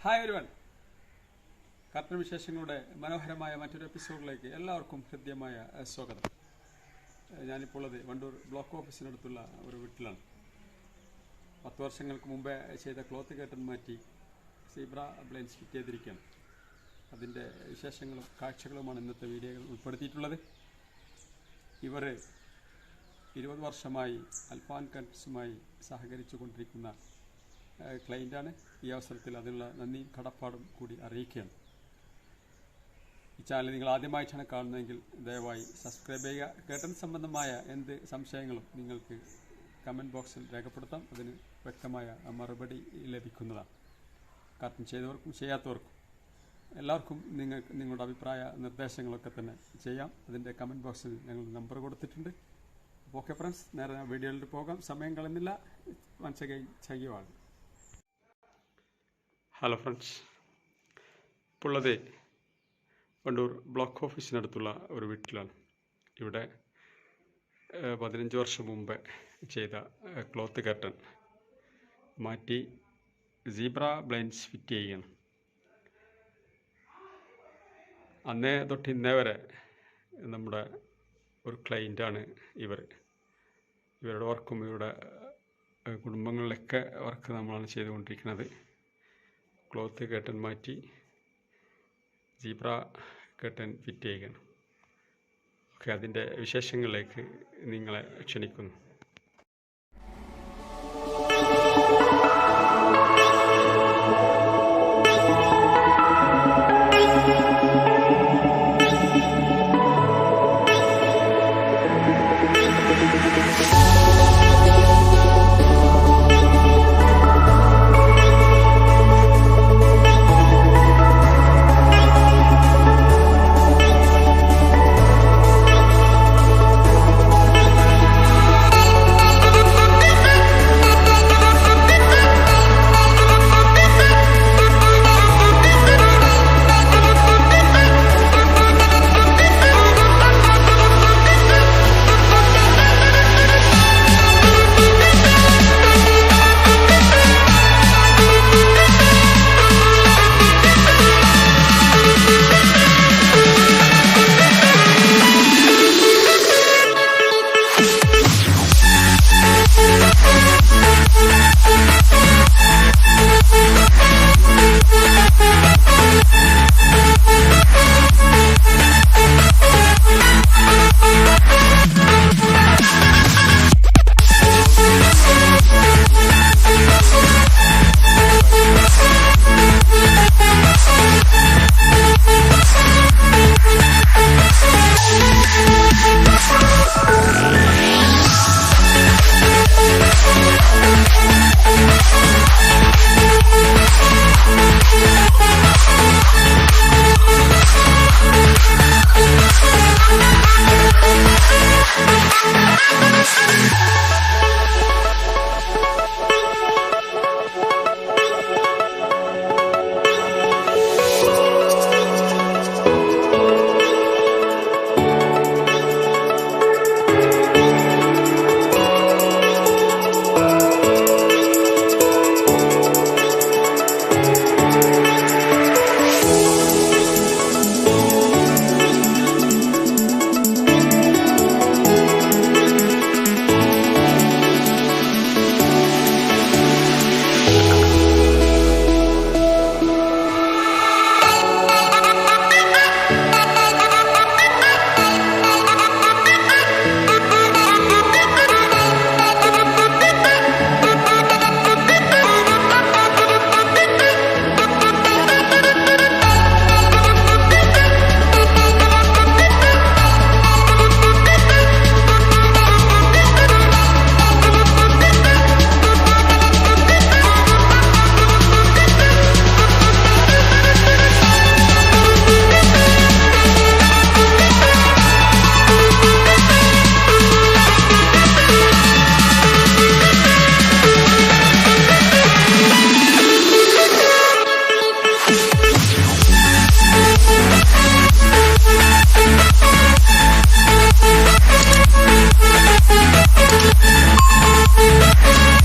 Hi everyone, curtain വിശേഷങ്ങളുടെ മനോഹരമായ മറ്റൊരു എപ്പിസോഡിലേക്ക് എല്ലാവർക്കും ഹൃദ്യമായ സ്വാഗതം. ഞാനിപ്പോൾ ഉള്ളത് വണ്ടൂർ ബ്ലോക്ക് ഓഫീസിനടുത്തുള്ള ഒരു വീട്ടിലാണ്. 10 വർഷങ്ങൾക്ക് മുമ്പേ ചെയ്ത ക്ലോത്ത് കർട്ടൻ മാറ്റി സീബ്ര ബ്ലൈൻഡ്സ് ഫിറ്റ് ചെയ്തിരിക്കുകയാണ്. അതിൻ്റെ വിശേഷങ്ങളും കാഴ്ചകളുമാണ് ഇന്നത്തെ വീഡിയോകൾ ഉൾപ്പെടുത്തിയിട്ടുള്ളത്. ഇവർ 20 വർഷമായി അൽഫാൻ കർട്ടൻസുമായി സഹകരിച്ചു കൊണ്ടിരിക്കുന്ന ക്ലയൻ്റാണ്. ഈ അവസരത്തിൽ അതിനുള്ള നന്ദി കടപ്പാടും കൂടി അറിയിക്കുകയാണ്. ഈ ചാനൽ നിങ്ങൾ ആദ്യമായിട്ടാണ് കാണുന്നതെങ്കിൽ ദയവായി സബ്സ്ക്രൈബ് ചെയ്യുക. കർട്ടൻ സംബന്ധമായ എന്ത് സംശയങ്ങളും നിങ്ങൾക്ക് കമൻറ്റ് ബോക്സിൽ രേഖപ്പെടുത്താം. അതിന് വ്യക്തമായ മറുപടി ലഭിക്കുന്നതാണ്. കർട്ടൻ ചെയ്തവർക്കും ചെയ്യാത്തവർക്കും എല്ലാവർക്കും നിങ്ങളുടെ അഭിപ്രായ നിർദ്ദേശങ്ങളൊക്കെ തന്നെ ചെയ്യാം. അതിൻ്റെ കമൻറ്റ് ബോക്സിൽ ഞങ്ങൾ നമ്പർ കൊടുത്തിട്ടുണ്ട്. അപ്പോൾ ഓക്കെ ഫ്രണ്ട്സ്, നേരെ വീഡിയോയിൽ പോകാം. സമയം കളയുന്നില്ല. വൺസ് അഗൈൻ ചെയ്യുവാണ്. ഹലോ ഫ്രണ്ട്സ്, ഇപ്പോൾ ഉള്ളത് വണ്ടൂർ ബ്ലോക്ക് ഓഫീസിനടുത്തുള്ള ഒരു വീട്ടിലാണ്. ഇവിടെ 15 വർഷം മുമ്പ് ചെയ്ത ക്ലോത്ത് കർട്ടൻ മാറ്റി സീബ്ര ബ്ലൈൻഡ്സ് ഫിറ്റ് ചെയ്യുകയാണ്. അന്നേ തൊട്ട് ഇന്നേ വരെ നമ്മുടെ ഒരു ക്ലയൻ്റാണ് ഇവർ. ഇവരുടെ വർക്കും ഇവരുടെ കുടുംബങ്ങളിലൊക്കെ വർക്ക് നമ്മളാണ് ചെയ്തുകൊണ്ടിരിക്കുന്നത്. ക്ലോത്ത് കർട്ടൻ മാറ്റി സീബ്ര കർട്ടൻ ഫിറ്റ് ചെയ്യുകയാണ്. ഓക്കെ, അതിൻ്റെ വിശേഷങ്ങളിലേക്ക് നിങ്ങളെ ക്ഷണിക്കുന്നു.